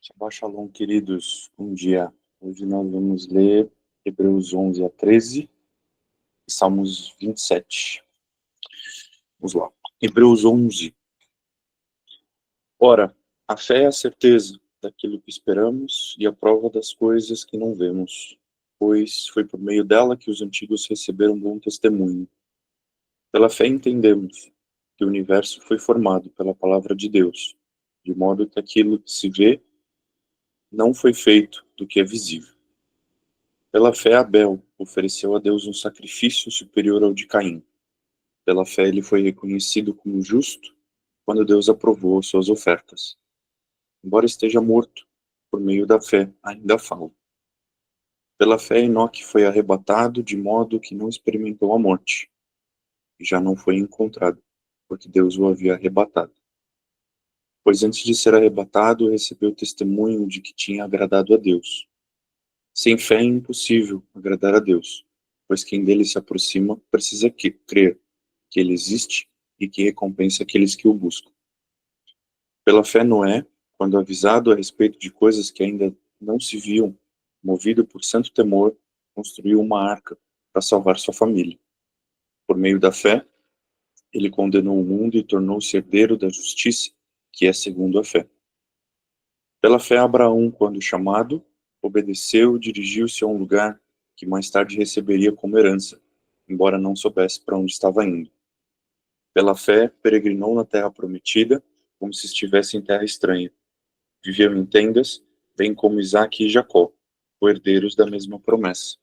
Shabbat Shalom, queridos. Bom dia. Hoje nós vamos ler Hebreus 11 a 13 e Salmos 27. Vamos lá. Hebreus 11. Ora, a fé é a certeza daquilo que esperamos e a prova das coisas que não vemos, pois foi por meio dela que os antigos receberam bom testemunho. Pela fé entendemos que o universo foi formado pela palavra de Deus, de modo que aquilo que se vê não foi feito do que é visível. Pela fé, Abel ofereceu a Deus um sacrifício superior ao de Caim. Pela fé, ele foi reconhecido como justo quando Deus aprovou suas ofertas. Embora esteja morto, por meio da fé, ainda fala. Pela fé, Enoque foi arrebatado de modo que não experimentou a morte, e já não foi encontrado, porque Deus o havia arrebatado. Pois antes de ser arrebatado, recebeu o testemunho de que tinha agradado a Deus. Sem fé é impossível agradar a Deus, pois quem dele se aproxima precisa crer que ele existe e que recompensa aqueles que o buscam. Pela fé, Noé, quando avisado a respeito de coisas que ainda não se viam, movido por santo temor, construiu uma arca para salvar sua família. Por meio da fé, ele condenou o mundo e tornou-se herdeiro da justiça, que é segundo a fé. Pela fé, Abraão, quando chamado, obedeceu e dirigiu-se a um lugar que mais tarde receberia como herança, embora não soubesse para onde estava indo. Pela fé, peregrinou na terra prometida, como se estivesse em terra estranha. Viveu em tendas, bem como Isaque e Jacó, herdeiros da mesma promessa.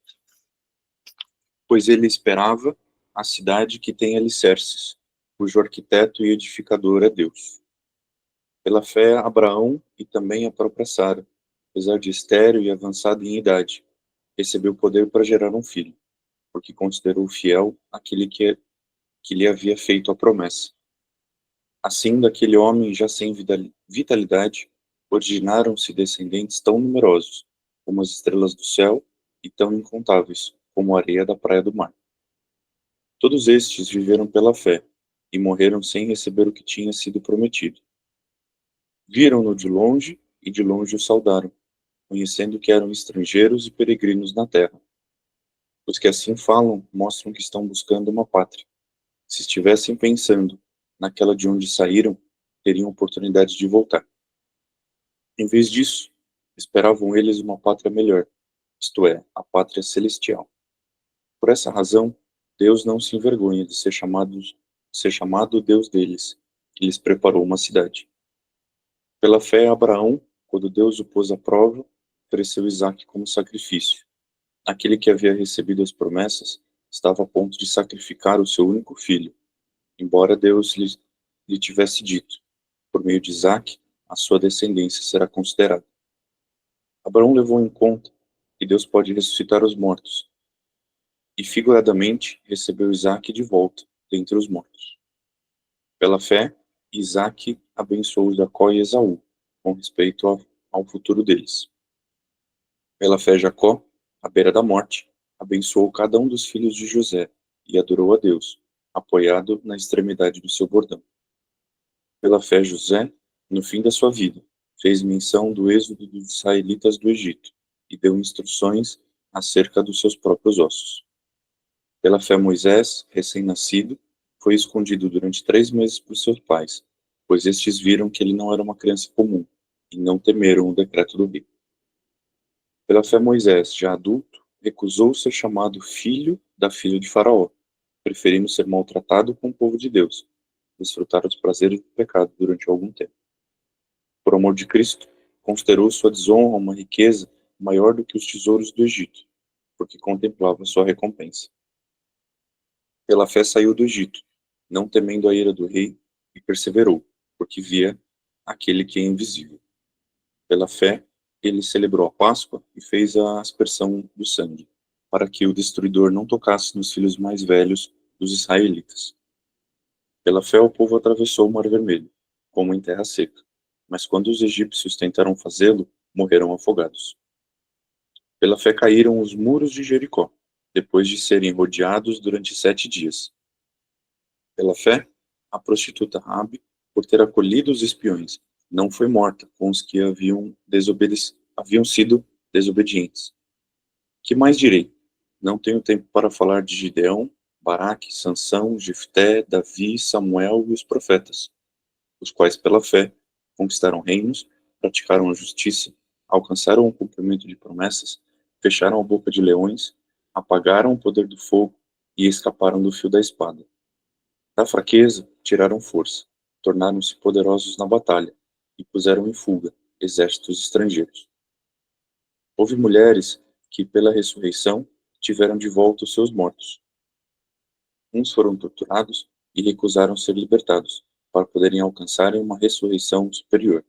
Pois ele esperava a cidade que tem alicerces, cujo arquiteto e edificador é Deus. Pela fé, Abraão e também a própria Sara, apesar de estéril e avançado em idade, recebeu poder para gerar um filho, porque considerou fiel aquele que lhe havia feito a promessa. Assim, daquele homem já sem vitalidade, originaram-se descendentes tão numerosos como as estrelas do céu e tão incontáveis como a areia da praia do mar. Todos estes viveram pela fé e morreram sem receber o que tinha sido prometido. Viram-no de longe e de longe o saudaram, conhecendo que eram estrangeiros e peregrinos na terra. Os que assim falam mostram que estão buscando uma pátria. Se estivessem pensando naquela de onde saíram, teriam oportunidade de voltar. Em vez disso, esperavam eles uma pátria melhor, isto é, a pátria celestial. Por essa razão, Deus não se envergonha de ser chamado o Deus deles, que lhes preparou uma cidade. Pela fé, Abraão, quando Deus o pôs à prova, ofereceu Isaque como sacrifício. Aquele que havia recebido as promessas estava a ponto de sacrificar o seu único filho, embora Deus lhe tivesse dito, por meio de Isaque, a sua descendência será considerada. Abraão levou em conta que Deus pode ressuscitar os mortos, e figuradamente recebeu Isaque de volta dentre os mortos. Pela fé, Isaque abençoou Jacó e Esaú, com respeito ao futuro deles. Pela fé, Jacó, à beira da morte, abençoou cada um dos filhos de José e adorou a Deus, apoiado na extremidade do seu bordão. Pela fé, José, no fim da sua vida, fez menção do êxodo dos israelitas do Egito e deu instruções acerca dos seus próprios ossos. Pela fé, Moisés, recém-nascido, foi escondido durante 3 meses por seus pais, pois estes viram que ele não era uma criança comum e não temeram o decreto do rei. Pela fé, Moisés, já adulto, recusou ser chamado filho da filha de Faraó, preferindo ser maltratado com o povo de Deus, desfrutar dos prazeres do pecado durante algum tempo. Por amor de Cristo, considerou sua desonra uma riqueza maior do que os tesouros do Egito, porque contemplava sua recompensa. Pela fé saiu do Egito, não temendo a ira do rei, e perseverou, porque via aquele que é invisível. Pela fé, ele celebrou a Páscoa e fez a aspersão do sangue, para que o destruidor não tocasse nos filhos mais velhos dos israelitas. Pela fé, o povo atravessou o Mar Vermelho, como em terra seca, mas quando os egípcios tentaram fazê-lo, morreram afogados. Pela fé caíram os muros de Jericó, depois de serem rodeados durante 7 dias. Pela fé, a prostituta Rabi, por ter acolhido os espiões não foi morta com os que haviam sido desobedientes. Que mais direi? Não tenho tempo para falar de Gideão, Baraque, Sansão, Jefté, Davi, Samuel e os profetas, os quais pela fé conquistaram reinos, praticaram a justiça, alcançaram o cumprimento de promessas, fecharam a boca de leões, apagaram o poder do fogo e escaparam do fio da espada. Da fraqueza tiraram força, tornaram-se poderosos na batalha e puseram em fuga exércitos estrangeiros. Houve mulheres que, pela ressurreição, tiveram de volta os seus mortos. Uns foram torturados e recusaram ser libertados, para poderem alcançarem uma ressurreição superior.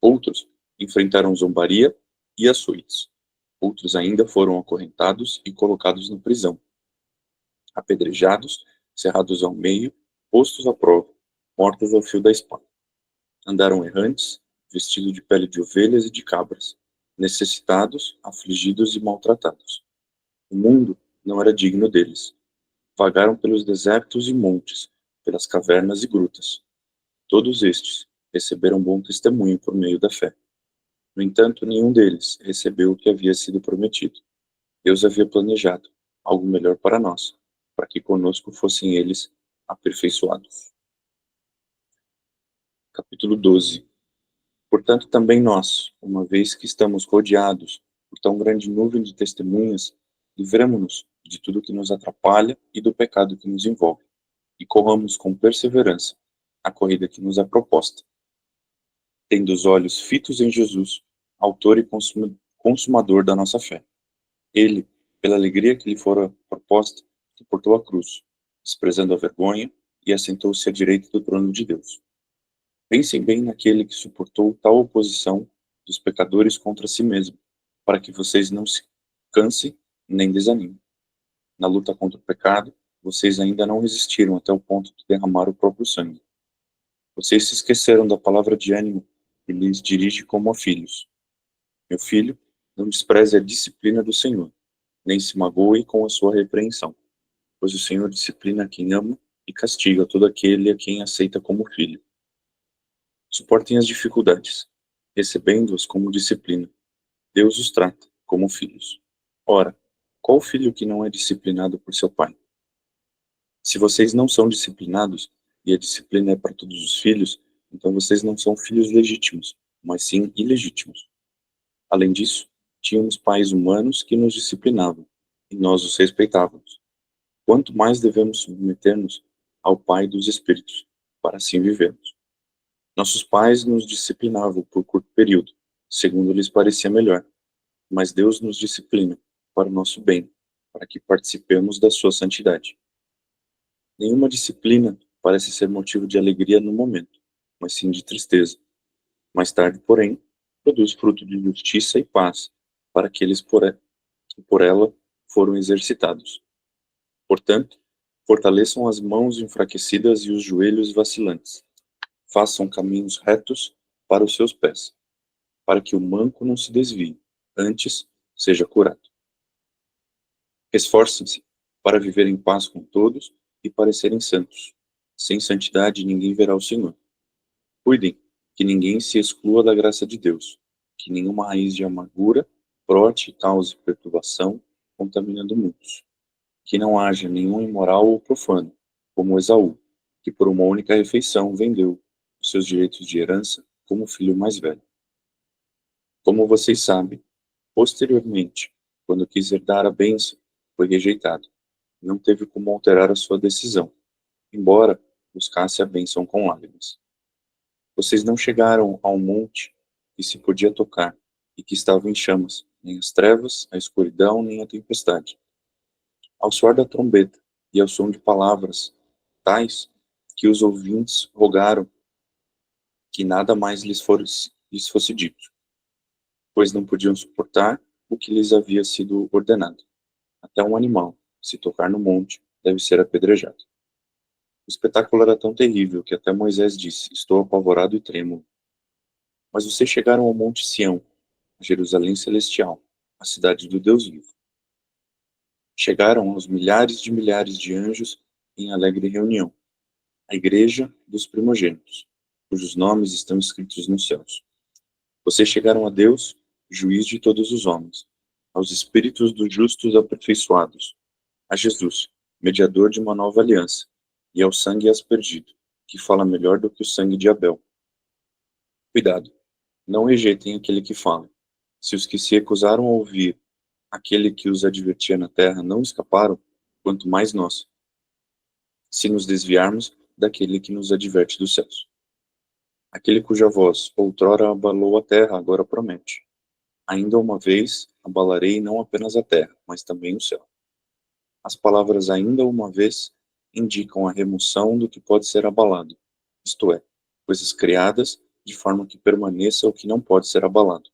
Outros enfrentaram zombaria e açoites. Outros ainda foram acorrentados e colocados na prisão, apedrejados, cerrados ao meio, postos à prova, mortos ao fio da espada. Andaram errantes, vestidos de pele de ovelhas e de cabras, necessitados, afligidos e maltratados. O mundo não era digno deles. Vagaram pelos desertos e montes, pelas cavernas e grutas. Todos estes receberam bom testemunho por meio da fé. No entanto, nenhum deles recebeu o que havia sido prometido. Deus havia planejado algo melhor para nós, para que conosco fossem eles aperfeiçoados. Capítulo 12. Portanto, também nós, uma vez que estamos rodeados por tão grande nuvem de testemunhas, livramo-nos de tudo que nos atrapalha e do pecado que nos envolve, e corramos com perseverança a corrida que nos é proposta, tendo os olhos fitos em Jesus, autor e consumador da nossa fé. Ele, pela alegria que lhe fora proposta, suportou a cruz, desprezando a vergonha, e assentou-se à direita do trono de Deus. Pensem bem naquele que suportou tal oposição dos pecadores contra si mesmo, para que vocês não se cansem nem desanimem. Na luta contra o pecado, vocês ainda não resistiram até o ponto de derramar o próprio sangue. Vocês se esqueceram da palavra de ânimo que lhes dirige como a filhos. Meu filho, não despreze a disciplina do Senhor, nem se magoe com a sua repreensão, pois o Senhor disciplina quem ama e castiga todo aquele a quem aceita como filho. Suportem as dificuldades, recebendo-as como disciplina. Deus os trata como filhos. Ora, qual filho que não é disciplinado por seu pai? Se vocês não são disciplinados, e a disciplina é para todos os filhos, então vocês não são filhos legítimos, mas sim ilegítimos. Além disso, tínhamos pais humanos que nos disciplinavam, e nós os respeitávamos. Quanto mais devemos submeter-nos ao Pai dos Espíritos, para assim vivermos. Nossos pais nos disciplinavam por curto período, segundo lhes parecia melhor, mas Deus nos disciplina para o nosso bem, para que participemos da sua santidade. Nenhuma disciplina parece ser motivo de alegria no momento, mas sim de tristeza. Mais tarde, porém, produz fruto de justiça e paz para aqueles que por ela foram exercitados. Portanto, fortaleçam as mãos enfraquecidas e os joelhos vacilantes. Façam caminhos retos para os seus pés, para que o manco não se desvie, antes seja curado. Esforcem-se para viver em paz com todos e parecerem santos. Sem santidade ninguém verá o Senhor. Cuidem que ninguém se exclua da graça de Deus, que nenhuma raiz de amargura brote e cause perturbação, contaminando muitos. Que não haja nenhum imoral ou profano, como Esaú, que por uma única refeição vendeu os seus direitos de herança como filho mais velho. Como vocês sabem, posteriormente, quando quis herdar a bênção, foi rejeitado. Não teve como alterar a sua decisão, embora buscasse a bênção com lágrimas. Vocês não chegaram a um monte que se podia tocar e que estava em chamas, nem as trevas, a escuridão, nem a tempestade. Ao soar da trombeta e ao som de palavras tais que os ouvintes rogaram que nada mais lhes fosse dito, pois não podiam suportar o que lhes havia sido ordenado. Até um animal, se tocar no monte, deve ser apedrejado. O espetáculo era tão terrível que até Moisés disse: estou apavorado e trêmulo. Mas vocês chegaram ao Monte Sião, a Jerusalém Celestial, a cidade do Deus vivo. Chegaram aos milhares de anjos em alegre reunião, a igreja dos primogênitos. cujos nomes estão escritos nos céus. Vocês chegaram a Deus, juiz de todos os homens, aos espíritos dos justos aperfeiçoados, a Jesus, mediador de uma nova aliança, e ao sangue aspergido, que fala melhor do que o sangue de Abel. Cuidado, não rejeitem aquele que fala. Se os que se recusaram a ouvir aquele que os advertia na terra não escaparam, quanto mais nós, se nos desviarmos daquele que nos adverte dos céus. Aquele cuja voz outrora abalou a terra agora promete: ainda uma vez abalarei não apenas a terra, mas também o céu. As palavras ainda uma vez indicam a remoção do que pode ser abalado, isto é, coisas criadas de forma que permaneça o que não pode ser abalado.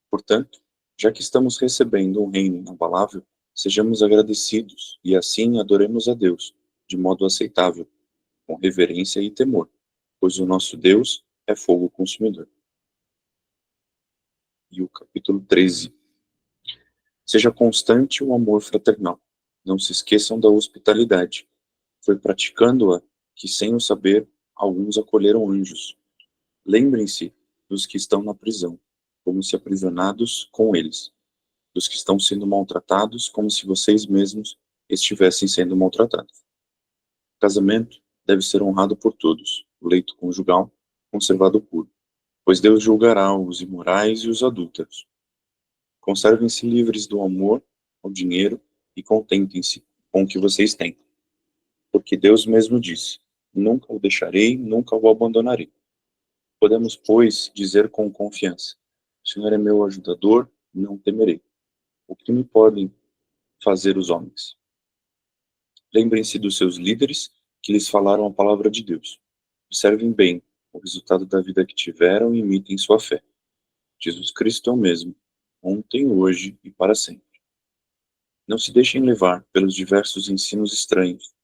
Portanto, já que estamos recebendo um reino inabalável, sejamos agradecidos e assim adoremos a Deus, de modo aceitável, com reverência e temor, pois o nosso Deus é fogo consumidor. E o capítulo 13. Seja constante o amor fraternal. Não se esqueçam da hospitalidade. Foi praticando-a que, sem o saber, alguns acolheram anjos. Lembrem-se dos que estão na prisão, como se aprisionados com eles, dos que estão sendo maltratados, como se vocês mesmos estivessem sendo maltratados. O casamento deve ser honrado por todos, o leito conjugal conservado puro, pois Deus julgará os imorais e os adúlteros. Conservem-se livres do amor ao dinheiro e contentem-se com o que vocês têm. Porque Deus mesmo disse: nunca o deixarei, nunca o abandonarei. Podemos, pois, dizer com confiança: o Senhor é meu ajudador, não temerei. O que me podem fazer os homens? Lembrem-se dos seus líderes que lhes falaram a palavra de Deus. Observem bem o resultado da vida que tiveram e imitem sua fé. Jesus Cristo é o mesmo, ontem, hoje e para sempre. Não se deixem levar pelos diversos ensinos estranhos.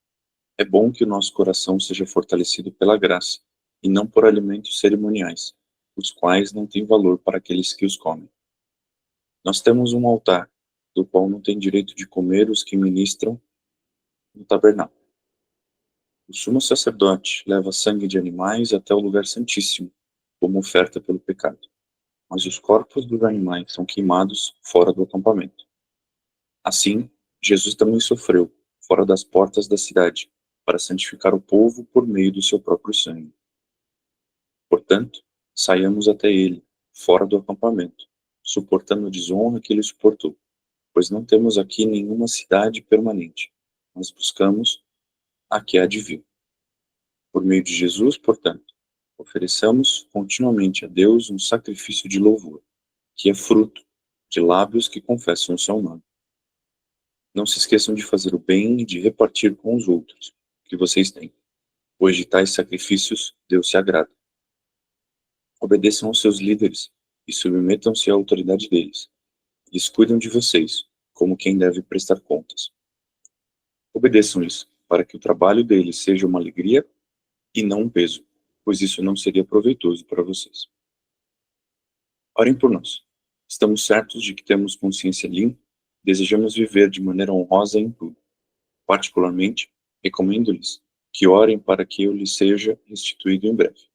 É bom que o nosso coração seja fortalecido pela graça, e não por alimentos cerimoniais, os quais não têm valor para aqueles que os comem. Nós temos um altar, do qual não tem direito de comer os que ministram no tabernáculo. O sumo sacerdote leva sangue de animais até o lugar santíssimo, como oferta pelo pecado. Mas os corpos dos animais são queimados fora do acampamento. Assim, Jesus também sofreu, fora das portas da cidade, para santificar o povo por meio do seu próprio sangue. Portanto, saiamos até ele, fora do acampamento, suportando a desonra que ele suportou, pois não temos aqui nenhuma cidade permanente, mas buscamos a que há de vir. Por meio de Jesus, portanto, ofereçamos continuamente a Deus um sacrifício de louvor, que é fruto de lábios que confessam o seu nome. Não se esqueçam de fazer o bem e de repartir com os outros o que vocês têm, pois de tais sacrifícios Deus se agrada. Obedeçam aos seus líderes e submetam-se à autoridade deles. Eles cuidam de vocês, como quem deve prestar contas. Obedeçam-lhes, para que o trabalho deles seja uma alegria e não um peso, pois isso não seria proveitoso para vocês. Orem por nós. Estamos certos de que temos consciência limpa e desejamos viver de maneira honrosa em tudo. Particularmente, recomendo-lhes que orem para que eu lhes seja restituído em breve.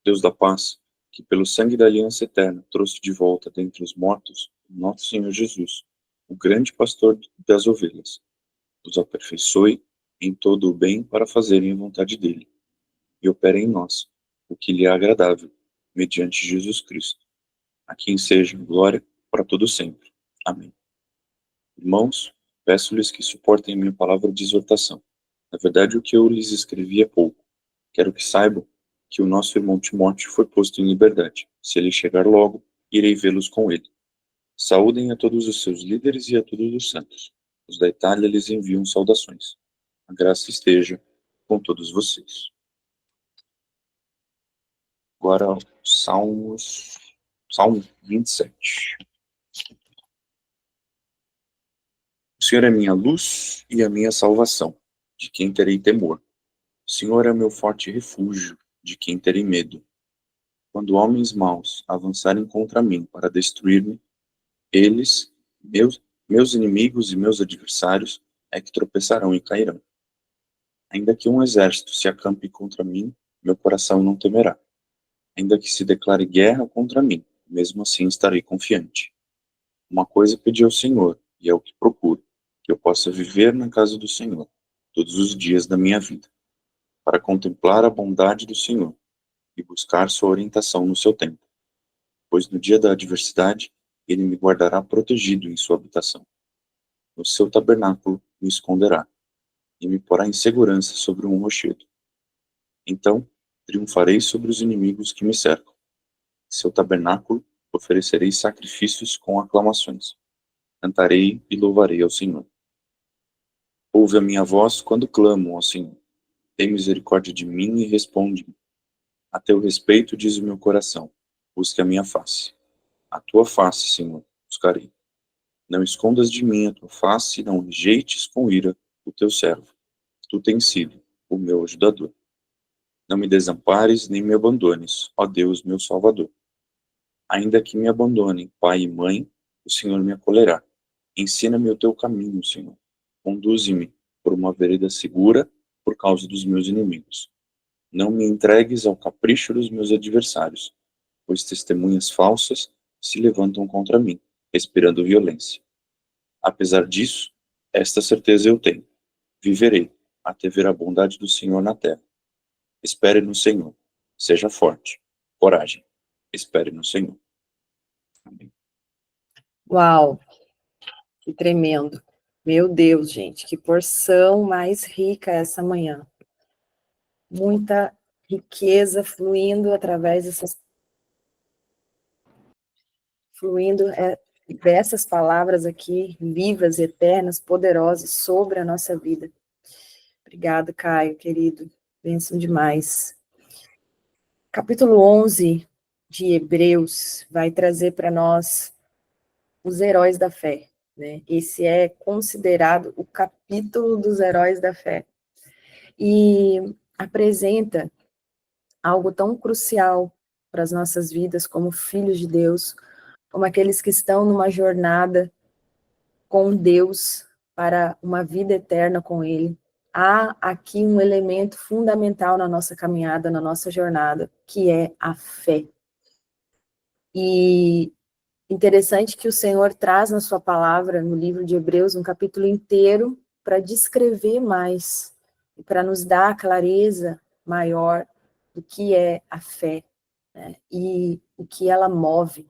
Deus da paz, que pelo sangue da aliança eterna trouxe de volta dentre os mortos o nosso Senhor Jesus, o grande pastor das ovelhas, os aperfeiçoe em todo o bem para fazerem a vontade dele, e opere em nós o que lhe é agradável, mediante Jesus Cristo, a quem seja glória para todo sempre. Amém. Irmãos, peço-lhes que suportem a minha palavra de exortação. Na verdade, o que eu lhes escrevi é pouco. Quero que saibam que o nosso irmão Timóteo foi posto em liberdade. Se ele chegar logo, irei vê-los com ele. Saúdem a todos os seus líderes e a todos os santos. Os da Itália lhes enviam saudações. A graça esteja com todos vocês. Agora, Salmo 27. O Senhor é minha luz e a minha salvação. De quem terei temor? O Senhor é meu forte refúgio. De quem terei medo? Quando homens maus avançarem contra mim para destruir-me, eles, meus inimigos e meus adversários, é que tropeçarão e cairão. Ainda que um exército se acampe contra mim, meu coração não temerá. Ainda que se declare guerra contra mim, mesmo assim estarei confiante. Uma coisa pedi ao Senhor, e é o que procuro, que eu possa viver na casa do Senhor todos os dias da minha vida, para contemplar a bondade do Senhor e buscar sua orientação no seu tempo. Pois no dia da adversidade, ele me guardará protegido em sua habitação. No seu tabernáculo me esconderá, e me porá em segurança sobre um rochedo. Então, triunfarei sobre os inimigos que me cercam. Em seu tabernáculo oferecerei sacrifícios com aclamações. Cantarei e louvarei ao Senhor. Ouve a minha voz quando clamo ao Senhor. Tem misericórdia de mim e responde-me. A teu respeito diz o meu coração. Busque a minha face. A tua face, Senhor, buscarei. Não escondas de mim a tua face e não rejeites com ira o teu servo. Tu tens sido o meu ajudador. Não me desampares nem me abandones, ó Deus, meu Salvador. Ainda que me abandonem pai e mãe, o Senhor me acolherá. Ensina-me o teu caminho, Senhor. Conduze-me por uma vereda segura por causa dos meus inimigos. Não me entregues ao capricho dos meus adversários, pois testemunhas falsas se levantam contra mim, respirando violência. Apesar disso, esta certeza eu tenho: viverei até ver a bondade do Senhor na terra. Espere no Senhor. Seja forte. Coragem. Espere no Senhor. Amém. Uau, que tremendo. Meu Deus, gente, que porção mais rica essa manhã. Muita riqueza fluindo através dessas palavras aqui, vivas, eternas, poderosas, sobre a nossa vida. Obrigado, Caio, querido. Bênção demais. Capítulo 11 de Hebreus vai trazer para nós os heróis da fé, né? Esse é considerado o capítulo dos heróis da fé. E apresenta algo tão crucial para as nossas vidas como filhos de Deus, como aqueles que estão numa jornada com Deus para uma vida eterna com Ele. Há aqui um elemento fundamental na nossa caminhada, na nossa jornada, que é a fé. E interessante que o Senhor traz na sua palavra, no livro de Hebreus, um capítulo inteiro para descrever mais, e para nos dar a clareza maior do que é a fé, né, e o que ela move.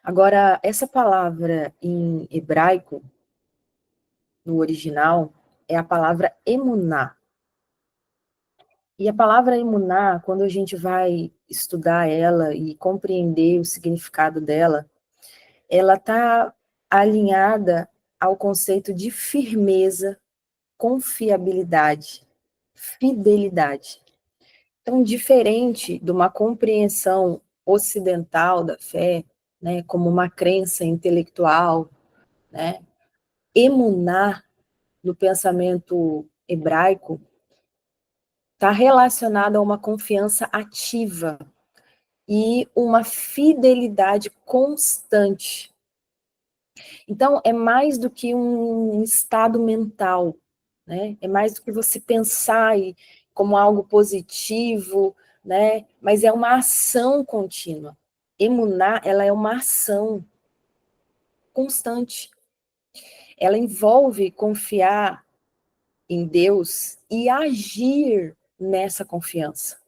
Agora, essa palavra em hebraico, no original, é a palavra emuná. E a palavra emuná, quando a gente vai estudar ela e compreender o significado dela, ela está alinhada ao conceito de firmeza, confiabilidade, fidelidade. Então, diferente de uma compreensão ocidental da fé, né, como uma crença intelectual, né, emuná, no pensamento hebraico, está relacionado a uma confiança ativa e uma fidelidade constante. Então, é mais do que um estado mental, né? É mais do que você pensar como algo positivo, né? Mas é uma ação contínua. Emuná, ela é uma ação constante. Ela envolve confiar em Deus e agir nessa confiança.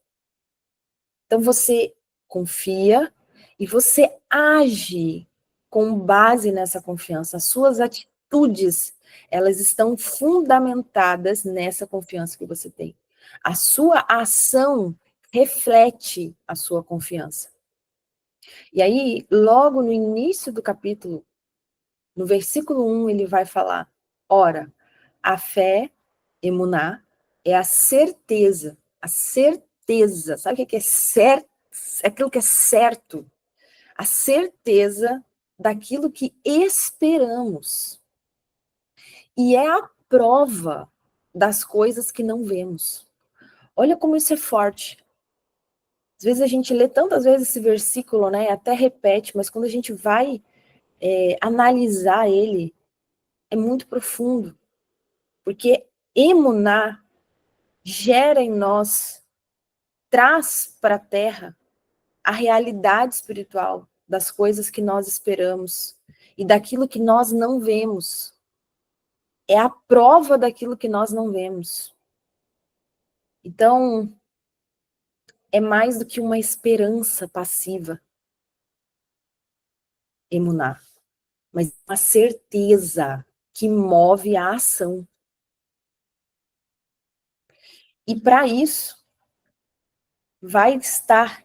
Então, você confia e você age com base nessa confiança. As suas atitudes, elas estão fundamentadas nessa confiança que você tem. A sua ação reflete a sua confiança. E aí, logo no início do capítulo, no versículo 1, ele vai falar: ora, a fé, emuná, é a certeza, sabe o que é certo? Aquilo que é certo, a certeza daquilo que esperamos. E é a prova das coisas que não vemos. Olha como isso é forte. Às vezes a gente lê tantas vezes esse versículo, né, até repete, mas quando a gente vai analisar ele, é muito profundo. Porque emuná gera em nós traz para a Terra a realidade espiritual das coisas que nós esperamos e daquilo que nós não vemos. É a prova daquilo que nós não vemos. Então, é mais do que uma esperança passiva, emuná, mas uma certeza que move a ação. E para isso, vai estar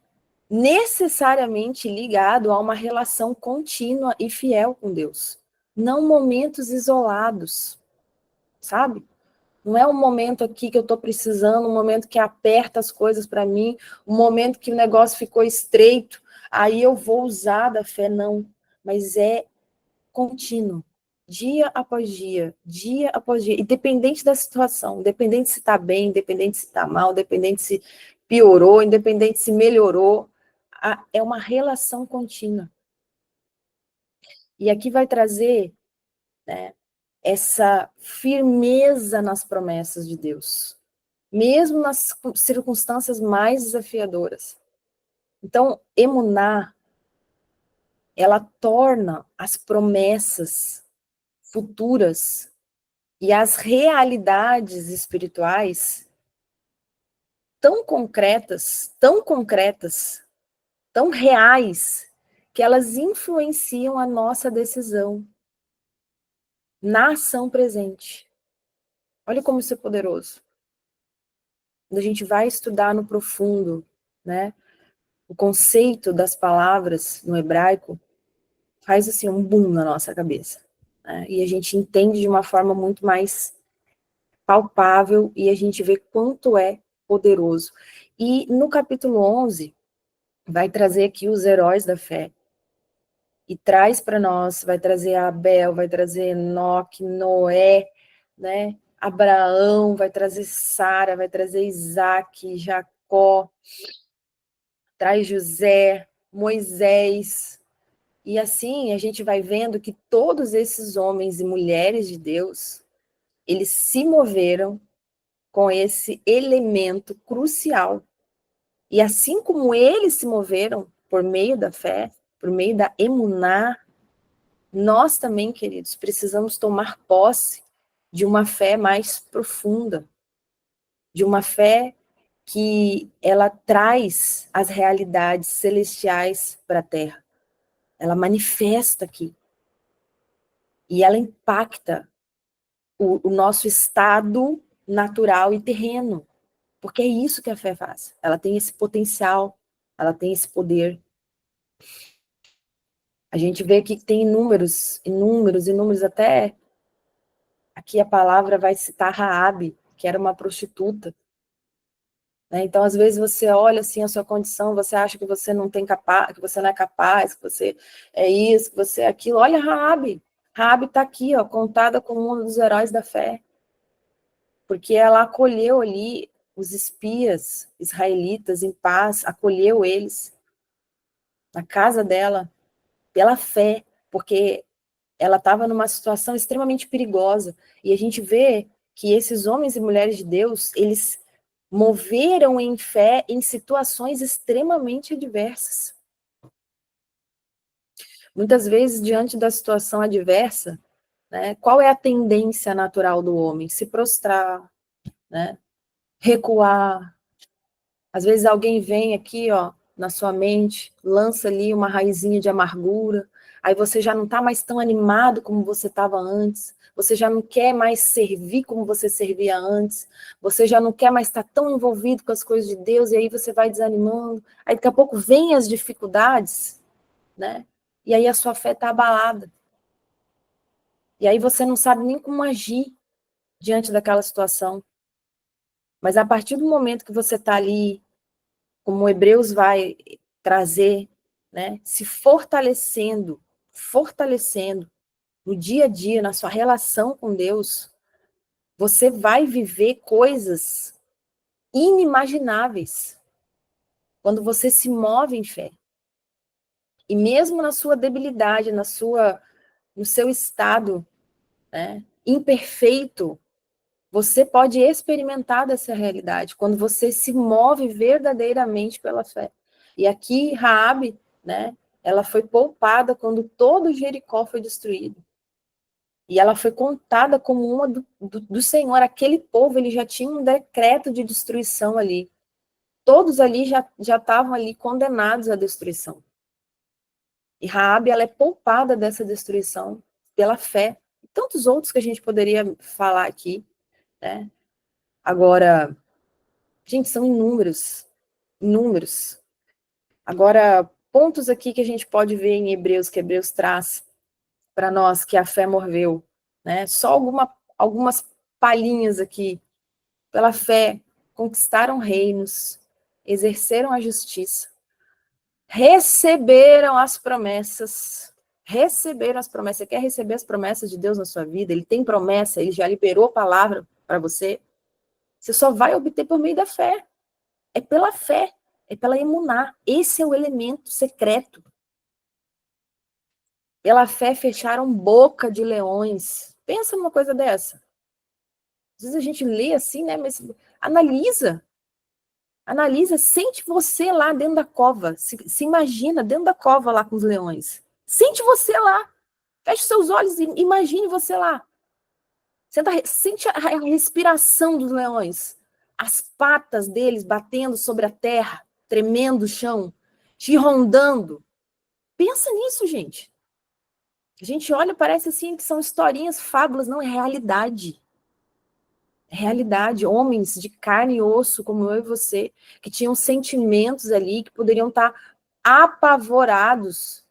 necessariamente ligado a uma relação contínua e fiel com Deus. Não momentos isolados, sabe? Não é um momento aqui que eu estou precisando, um momento que aperta as coisas para mim, um momento que o negócio ficou estreito, aí eu vou usar da fé, não. Mas é contínuo, dia após dia após dia, independente da situação, independente se está bem, independente se está mal, independente se piorou, independente se melhorou, é uma relação contínua. E aqui vai trazer, né, essa firmeza nas promessas de Deus, mesmo nas circunstâncias mais desafiadoras. Então, emuná, ela torna as promessas futuras e as realidades espirituais tão concretas, tão reais, que elas influenciam a nossa decisão na ação presente. Olha como isso é poderoso. Quando a gente vai estudar no profundo, né, o conceito das palavras no hebraico, faz assim um boom na nossa cabeça, né, e a gente entende de uma forma muito mais palpável e a gente vê quanto é poderoso. E no capítulo 11, vai trazer aqui os heróis da fé. E traz para nós, vai trazer Abel, vai trazer Enoque, Noé, né? Abraão, vai trazer Sara, vai trazer Isaac, Jacó, traz José, Moisés. E assim a gente vai vendo que todos esses homens e mulheres de Deus, eles se moveram com esse elemento crucial. E assim como eles se moveram por meio da fé, por meio da emuná, nós também, queridos, precisamos tomar posse de uma fé mais profunda, de uma fé que ela traz as realidades celestiais para a Terra. Ela manifesta aqui. E ela impacta o nosso estado natural e terreno. Porque é isso que a fé faz. Ela tem esse potencial, ela tem esse poder. A gente vê aqui que tem inúmeros, até aqui a palavra vai citar Raabe, que era uma prostituta. Né? Então, às vezes, você olha assim a sua condição, você acha que você não tem que você não é capaz, que você é isso, que você é aquilo. Olha Raabe. Raabe está aqui, ó, contada como um dos heróis da fé. Porque ela acolheu ali os espias israelitas em paz, acolheu eles na casa dela pela fé, porque ela estava numa situação extremamente perigosa. E a gente vê que esses homens e mulheres de Deus, eles moveram em fé em situações extremamente adversas. Muitas vezes, diante da situação adversa, né, qual é a tendência natural do homem? Se prostrar, né, recuar. Às vezes alguém vem aqui, ó, na sua mente, lança ali uma raizinha de amargura, aí você já não está mais tão animado como você estava antes, você já não quer mais servir como você servia antes, você já não quer mais estar tão envolvido com as coisas de Deus, e aí você vai desanimando, aí daqui a pouco vem as dificuldades, né? E aí a sua fé está abalada. E aí você não sabe nem como agir diante daquela situação. Mas a partir do momento que você está ali, como Hebreus vai trazer, né, se fortalecendo no dia a dia, na sua relação com Deus, você vai viver coisas inimagináveis quando você se move em fé. E mesmo na sua debilidade, no seu estado, né, imperfeito, Você pode experimentar dessa realidade quando você se move verdadeiramente pela fé. E aqui Raabe, né, ela foi poupada quando todo Jericó foi destruído. E ela foi contada como uma do Senhor. Aquele povo, ele já tinha um decreto de destruição ali. Todos ali já estavam ali condenados à destruição. E Raabe, ela é poupada dessa destruição pela fé. E tantos outros que a gente poderia falar aqui, né? Agora, gente, são inúmeros, inúmeros. Agora, pontos aqui que a gente pode ver em Hebreus, que Hebreus traz para nós, que a fé moveu, né? Só algumas palhinhas aqui. Pela fé, conquistaram reinos, exerceram a justiça, receberam as promessas. Receberam as promessas. Você quer receber as promessas de Deus na sua vida? Ele tem promessa, ele já liberou a palavra para você. Você só vai obter por meio da fé. É pela fé, é pela emuná. Esse é o elemento secreto. Pela fé fecharam boca de leões. Pensa numa coisa dessa. Às vezes a gente lê assim, né? Mas analisa. Analisa, sente você lá dentro da cova. Se imagina dentro da cova lá com os leões. Sente você lá. Feche seus olhos e imagine você lá. Sente a respiração dos leões. As patas deles batendo sobre a terra, tremendo o chão, te rondando. Pensa nisso, gente. A gente olha, parece assim que são historinhas, fábulas, não é realidade. É realidade. Homens de carne e osso, como eu e você, que tinham sentimentos ali, que poderiam estar apavorados,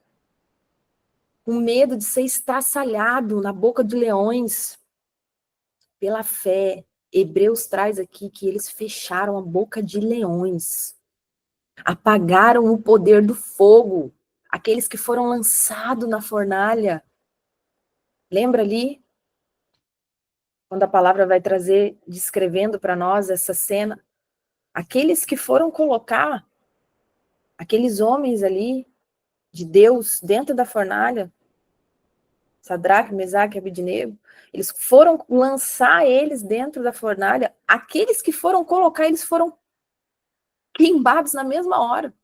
com medo de ser estraçalhado na boca de leões. Pela fé, Hebreus traz aqui que eles fecharam a boca de leões, apagaram o poder do fogo, aqueles que foram lançados na fornalha. Lembra ali? Quando a palavra vai trazer, descrevendo para nós essa cena, aqueles que foram colocar, aqueles homens ali, de Deus, dentro da fornalha, Sadraque, Mesaque e Abednego, eles foram lançar eles dentro da fornalha, aqueles que foram colocar, eles foram queimados na mesma hora,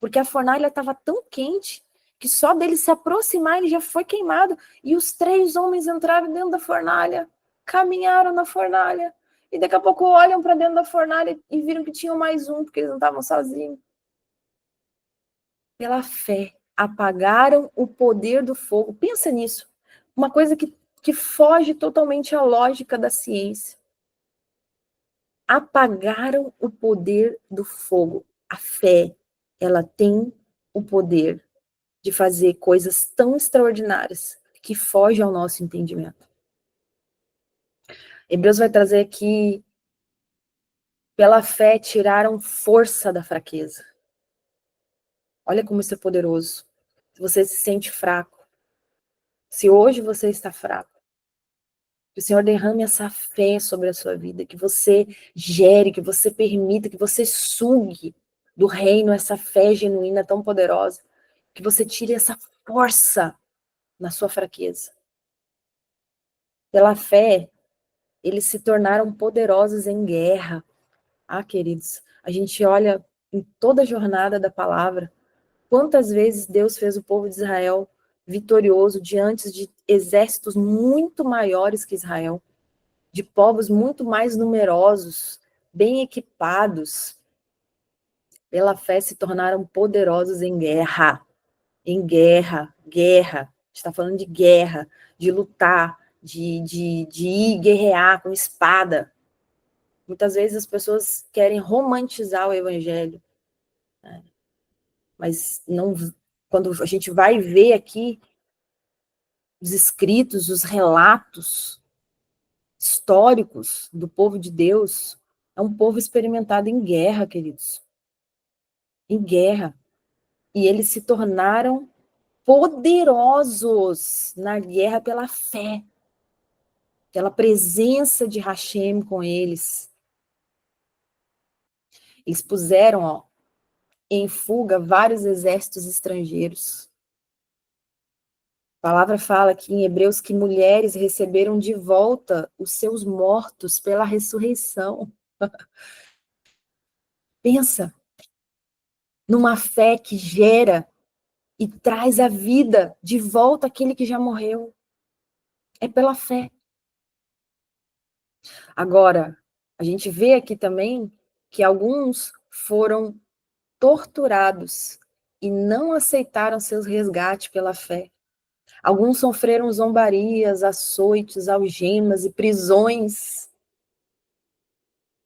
porque a fornalha estava tão quente, que só dele se aproximar, ele já foi queimado, e os 3 homens entraram dentro da fornalha, caminharam na fornalha, e daqui a pouco olham para dentro da fornalha e viram que tinham mais um, porque eles não estavam sozinhos. Pela fé, apagaram o poder do fogo. Pensa nisso. Uma coisa que foge totalmente à lógica da ciência. Apagaram o poder do fogo. A fé, ela tem o poder de fazer coisas tão extraordinárias que fogem ao nosso entendimento. Hebreus vai trazer aqui, pela fé tiraram força da fraqueza. Olha como isso é poderoso. Se você se sente fraco, se hoje você está fraco, que o Senhor derrame essa fé sobre a sua vida, que você gere, que você permita, que você sugue do reino essa fé genuína tão poderosa, que você tire essa força na sua fraqueza. Pela fé, eles se tornaram poderosos em guerra. Ah, queridos, a gente olha em toda a jornada da palavra, quantas vezes Deus fez o povo de Israel vitorioso diante de exércitos muito maiores que Israel, de povos muito mais numerosos, bem equipados, pela fé se tornaram poderosos em guerra. Em guerra, guerra. A gente está falando de guerra, de lutar, de ir guerrear com espada. Muitas vezes as pessoas querem romantizar o evangelho, né? Mas não, quando a gente vai ver aqui os escritos, os relatos históricos do povo de Deus, é um povo experimentado em guerra, queridos. Em guerra. E eles se tornaram poderosos na guerra pela fé, pela presença de Hashem com eles. Eles puseram em fuga vários exércitos estrangeiros. palavra fala aqui em Hebreus que mulheres receberam de volta os seus mortos pela ressurreição. Pensa numa fé que gera e traz a vida de volta àquele que já morreu. É pela fé. Agora, a gente vê aqui também que alguns foram torturados e não aceitaram seus resgates pela fé. Alguns sofreram zombarias, açoites, algemas e prisões.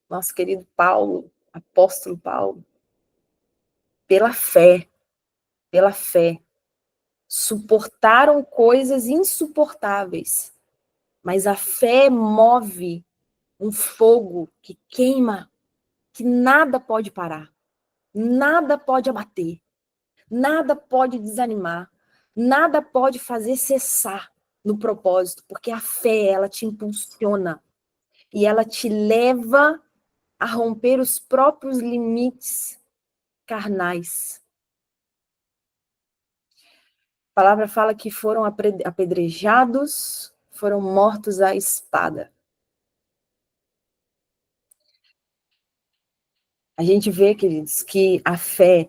Nosso querido Paulo, apóstolo Paulo, pela fé, suportaram coisas insuportáveis, mas a fé move um fogo que queima, que nada pode parar, nada pode abater, nada pode desanimar, nada pode fazer cessar no propósito, porque a fé, ela te impulsiona e ela te leva a romper os próprios limites carnais. A palavra fala que foram apedrejados, foram mortos à espada. A gente vê, queridos, que a fé,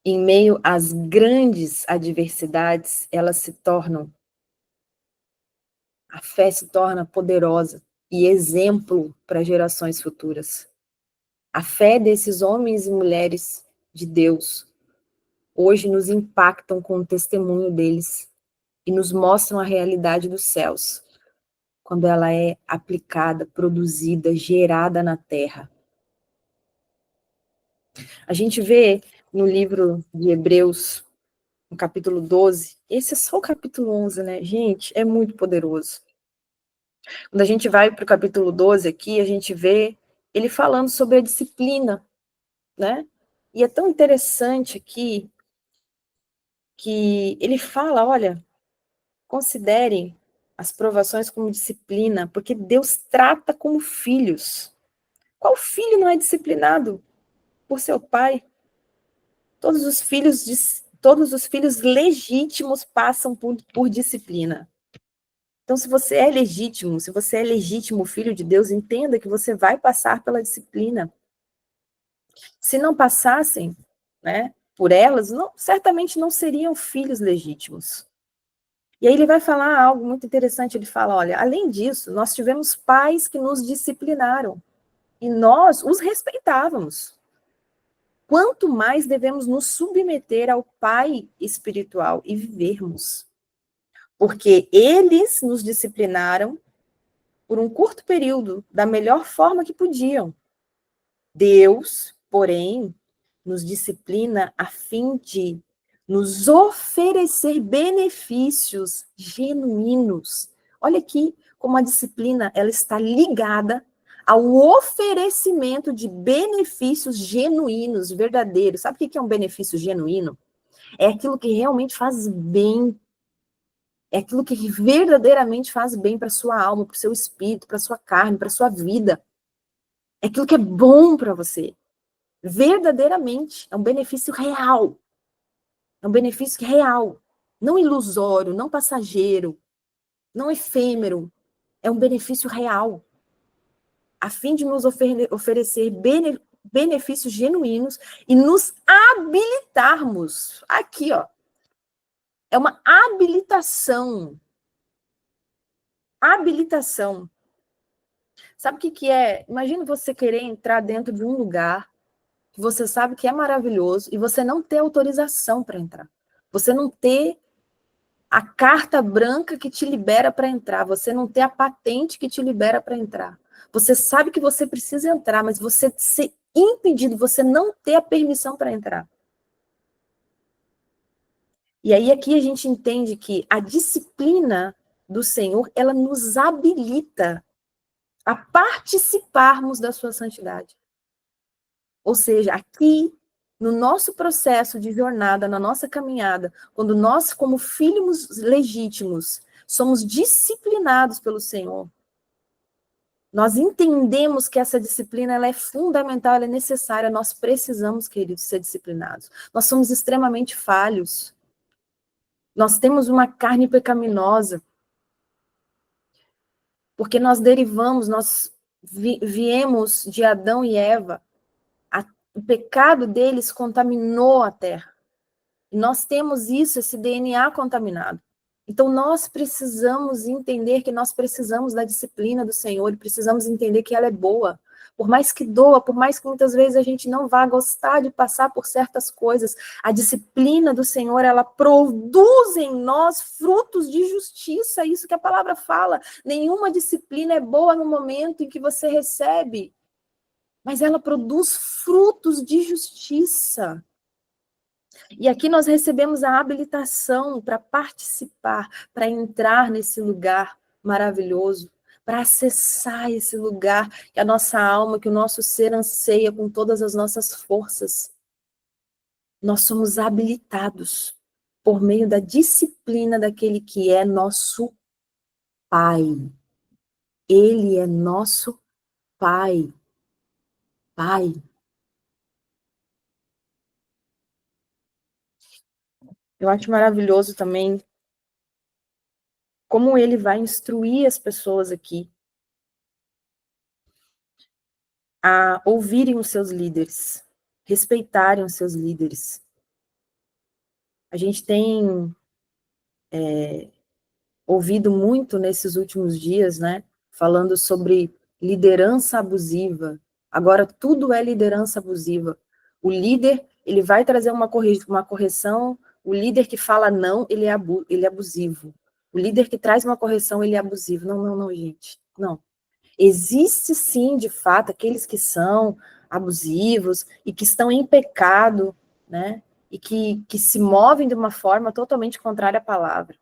em meio às grandes adversidades, a fé se torna poderosa e exemplo para gerações futuras. A fé desses homens e mulheres de Deus hoje nos impactam com o testemunho deles e nos mostram a realidade dos céus, quando ela é aplicada, produzida, gerada na terra. A gente vê no livro de Hebreus, no capítulo 12, esse é só o capítulo 11, né? Gente, é muito poderoso. Quando a gente vai para o capítulo 12 aqui, a gente vê ele falando sobre a disciplina, né? E é tão interessante aqui que ele fala, olha, considerem as provações como disciplina, porque Deus trata como filhos. Qual filho não é disciplinado por seu pai? Todos os filhos legítimos passam por disciplina. Então, se você é legítimo filho de Deus, entenda que você vai passar pela disciplina. Se não passassem, né, por elas, certamente não seriam filhos legítimos. E aí ele vai falar algo muito interessante, ele fala, olha, além disso, nós tivemos pais que nos disciplinaram, e nós os respeitávamos. Quanto mais devemos nos submeter ao Pai espiritual e vivermos. Porque eles nos disciplinaram por um curto período, da melhor forma que podiam. Deus, porém, nos disciplina a fim de nos oferecer benefícios genuínos. Olha aqui como a disciplina ela está ligada ao oferecimento de benefícios genuínos, verdadeiros. Sabe o que é um benefício genuíno? É aquilo que realmente faz bem. É aquilo que verdadeiramente faz bem para a sua alma, para o seu espírito, para a sua carne, para a sua vida. É aquilo que é bom para você. Verdadeiramente. É um benefício real. É um benefício real. Não ilusório, não passageiro, não efêmero. É um benefício real. A fim de nos oferecer benefícios genuínos e nos habilitarmos. Aqui, ó. É uma habilitação. Habilitação. Sabe o que é? Imagina você querer entrar dentro de um lugar que você sabe que é maravilhoso e você não ter autorização para entrar. Você não ter a carta branca que te libera para entrar. Você não ter a patente que te libera para entrar. Você sabe que você precisa entrar, mas você ser impedido, você não ter a permissão para entrar. E aí aqui a gente entende que a disciplina do Senhor, ela nos habilita a participarmos da sua santidade. Ou seja, aqui, no nosso processo de jornada, na nossa caminhada, quando nós, como filhos legítimos, somos disciplinados pelo Senhor, nós entendemos que essa disciplina ela é fundamental, ela é necessária, nós precisamos, queridos, ser disciplinados. Nós somos extremamente falhos. Nós temos uma carne pecaminosa, porque nós derivamos, nós viemos de Adão e Eva, o pecado deles contaminou a terra. E nós temos isso, esse DNA contaminado. Então, nós precisamos entender que nós precisamos da disciplina do Senhor, e precisamos entender que ela é boa. Por mais que doa, por mais que muitas vezes a gente não vá gostar de passar por certas coisas, a disciplina do Senhor, ela produz em nós frutos de justiça, isso que a palavra fala. Nenhuma disciplina é boa no momento em que você recebe, mas ela produz frutos de justiça. E aqui nós recebemos a habilitação para participar, para entrar nesse lugar maravilhoso, para acessar esse lugar que a nossa alma, que o nosso ser anseia com todas as nossas forças. Nós somos habilitados por meio da disciplina daquele que é nosso Pai. Ele é nosso Pai. Pai. Eu acho maravilhoso também como ele vai instruir as pessoas aqui a ouvirem os seus líderes, respeitarem os seus líderes. A gente tem ouvido muito nesses últimos dias, né, falando sobre liderança abusiva. Agora tudo é liderança abusiva. O líder, ele vai trazer uma correção, o líder que fala não, ele é abusivo. O líder que traz uma correção, ele é abusivo. Não, gente, não. Existe sim, de fato, aqueles que são abusivos e que estão em pecado, né? E que se movem de uma forma totalmente contrária à palavra.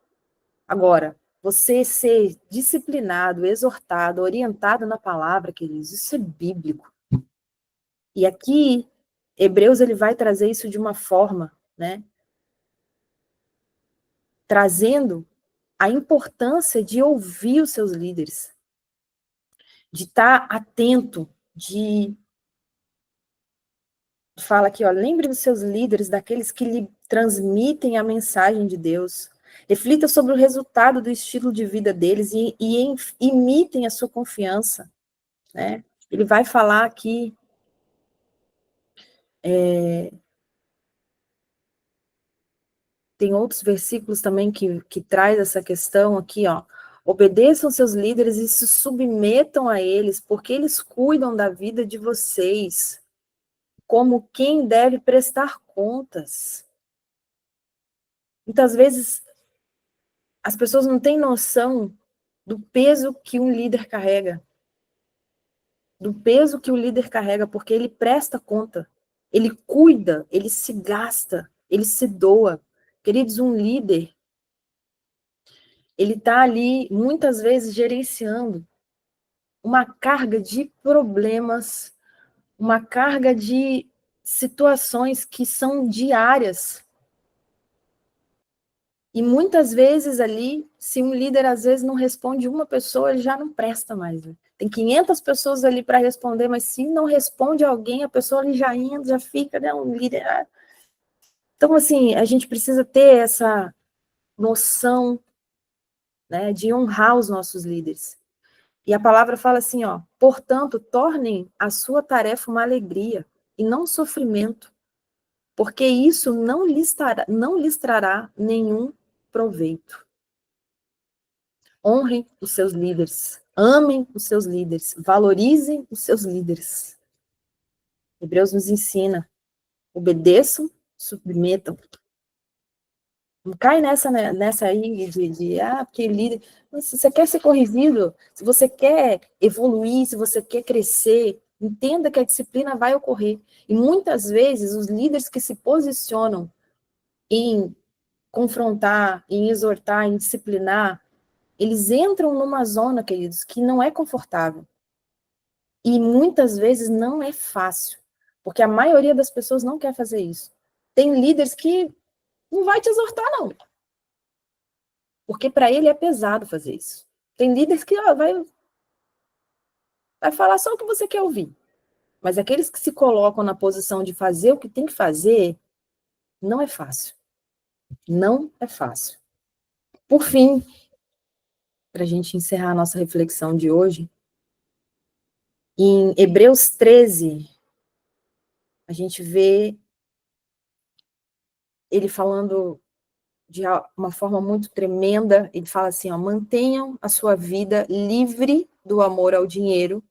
Agora, você ser disciplinado, exortado, orientado na palavra, queridos, isso é bíblico. E aqui, Hebreus, ele vai trazer isso de uma forma, né? Trazendo a importância de ouvir os seus líderes, de estar atento, fala aqui, ó, lembre dos seus líderes, daqueles que lhe transmitem a mensagem de Deus. Reflita sobre o resultado do estilo de vida deles e imitem a sua confiança, né? Ele vai falar aqui, tem outros versículos também que traz essa questão aqui, ó. Obedeçam seus líderes e se submetam a eles, porque eles cuidam da vida de vocês, como quem deve prestar contas. Muitas vezes as pessoas não têm noção do peso que um líder carrega. Do peso que o líder carrega, porque ele presta conta. Ele cuida, ele se gasta, ele se doa. Queridos, um líder, ele está ali, muitas vezes, gerenciando uma carga de problemas, uma carga de situações que são diárias. E muitas vezes ali, se um líder às vezes não responde uma pessoa, ele já não presta mais. Né? Tem 500 pessoas ali para responder, mas se não responde alguém, a pessoa ali já entra, já fica, né, um líder. Então, assim, a gente precisa ter essa noção, né, de honrar os nossos líderes. E a palavra fala assim, ó, portanto, tornem a sua tarefa uma alegria e não sofrimento, porque isso não lhes trará nenhum proveito. Honrem os seus líderes, amem os seus líderes, valorizem os seus líderes. Hebreus nos ensina, obedeçam, submetam. Não cai nessa aí porque líder... Se você quer ser corrigido, se você quer evoluir, se você quer crescer, entenda que a disciplina vai ocorrer. E muitas vezes os líderes que se posicionam em confrontar, em exortar, em disciplinar, eles entram numa zona, queridos, que não é confortável. E muitas vezes não é fácil, porque a maioria das pessoas não quer fazer isso. Tem líderes que não vai te exortar, não. Porque para ele é pesado fazer isso. Tem líderes que vai falar só o que você quer ouvir. Mas aqueles que se colocam na posição de fazer o que tem que fazer, não é fácil. Não é fácil. Por fim, para a gente encerrar a nossa reflexão de hoje, em Hebreus 13, a gente vê ele falando de uma forma muito tremenda, ele fala assim, ó, mantenham a sua vida livre do amor ao dinheiro,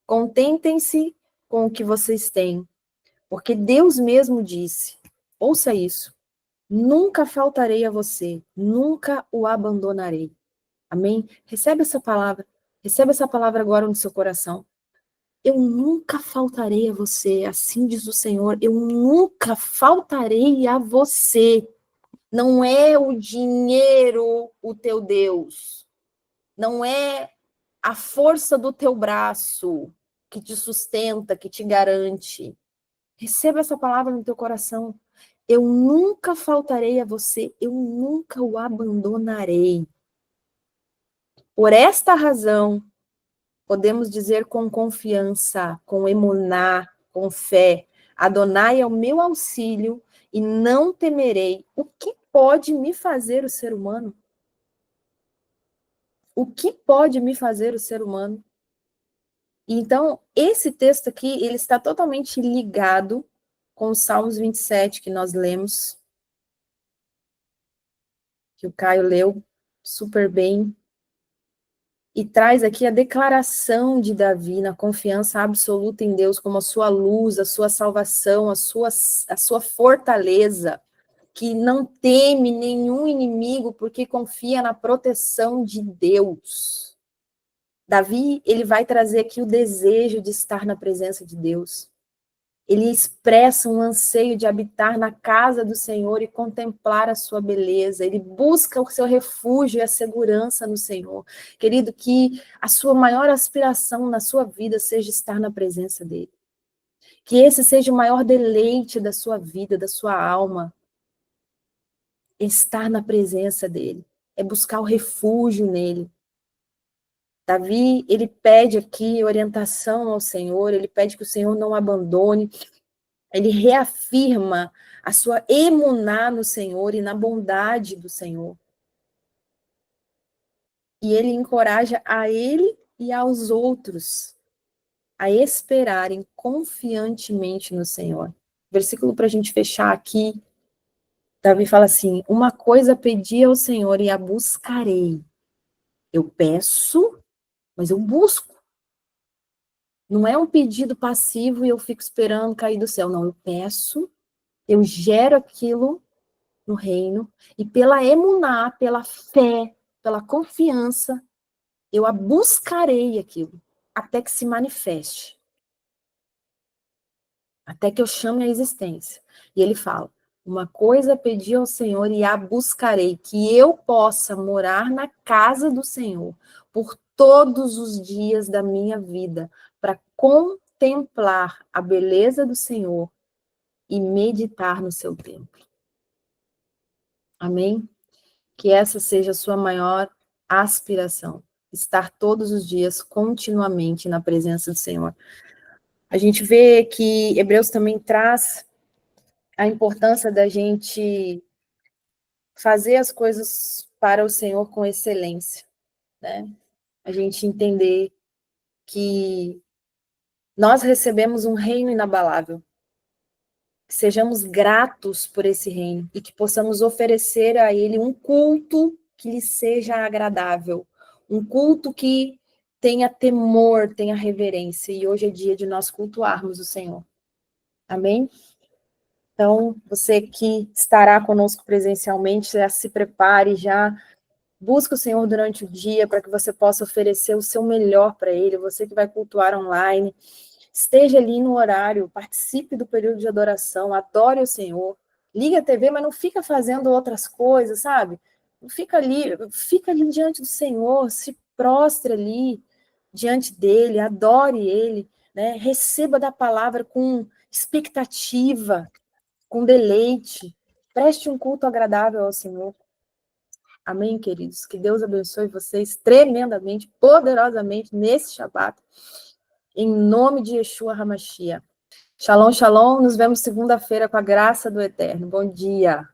contentem-se com o que vocês têm, porque Deus mesmo disse, ouça isso, nunca faltarei a você, nunca o abandonarei. Amém? Receba essa palavra agora no seu coração. Eu nunca faltarei a você, assim diz o Senhor, eu nunca faltarei a você. Não é o dinheiro o teu Deus, não é a força do teu braço que te sustenta, que te garante. Receba essa palavra no teu coração. Eu nunca faltarei a você, eu nunca o abandonarei. Por esta razão, podemos dizer com confiança, com emuná, com fé, Adonai é o meu auxílio e não temerei. O que pode me fazer o ser humano? O que pode me fazer o ser humano? Então, esse texto aqui, ele está totalmente ligado com os Salmos 27 que nós lemos, que o Caio leu super bem, e traz aqui a declaração de Davi na confiança absoluta em Deus como a sua luz, a sua salvação, a sua fortaleza, que não teme nenhum inimigo porque confia na proteção de Deus. Davi, ele vai trazer aqui o desejo de estar na presença de Deus. Ele expressa um anseio de habitar na casa do Senhor e contemplar a sua beleza. Ele busca o seu refúgio e a segurança no Senhor. Querido, que a sua maior aspiração na sua vida seja estar na presença dele. Que esse seja o maior deleite da sua vida, da sua alma. Estar na presença dele. É buscar o refúgio nele. Davi, ele pede aqui orientação ao Senhor, ele pede que o Senhor não abandone, ele reafirma a sua emuná no Senhor e na bondade do Senhor. E ele encoraja a ele e aos outros a esperarem confiantemente no Senhor. Versículo para a gente fechar aqui, Davi fala assim, uma coisa pedi ao Senhor e a buscarei. Eu peço, mas eu busco. Não é um pedido passivo e eu fico esperando cair do céu. Não, eu peço, eu gero aquilo no reino, e pela emuná, pela fé, pela confiança, eu a buscarei aquilo, até que se manifeste. Até que eu chame a existência. E ele fala, uma coisa pedi ao Senhor e a buscarei, que eu possa morar na casa do Senhor por todos os dias da minha vida, para contemplar a beleza do Senhor e meditar no seu templo. Amém? Que essa seja a sua maior aspiração, estar todos os dias, continuamente, na presença do Senhor. A gente vê que Hebreus também traz a importância da gente fazer as coisas para o Senhor com excelência, né? A gente entender que nós recebemos um reino inabalável, que sejamos gratos por esse reino e que possamos oferecer a ele um culto que lhe seja agradável, um culto que tenha temor, tenha reverência, e hoje é dia de nós cultuarmos o Senhor. Amém? Então, você que estará conosco presencialmente, já se prepare, já busque o Senhor durante o dia para que você possa oferecer o seu melhor para Ele, você que vai cultuar online, esteja ali no horário, participe do período de adoração, adore o Senhor, liga a TV, mas não fica fazendo outras coisas, sabe? Não fica ali diante do Senhor, se prostre ali diante dele, adore Ele, né? Receba da palavra com expectativa, com deleite, preste um culto agradável ao Senhor. Amém, queridos? Que Deus abençoe vocês tremendamente, poderosamente nesse Shabat, em nome de Yeshua HaMashiach. Shalom, shalom, nos vemos segunda-feira com a graça do Eterno. Bom dia.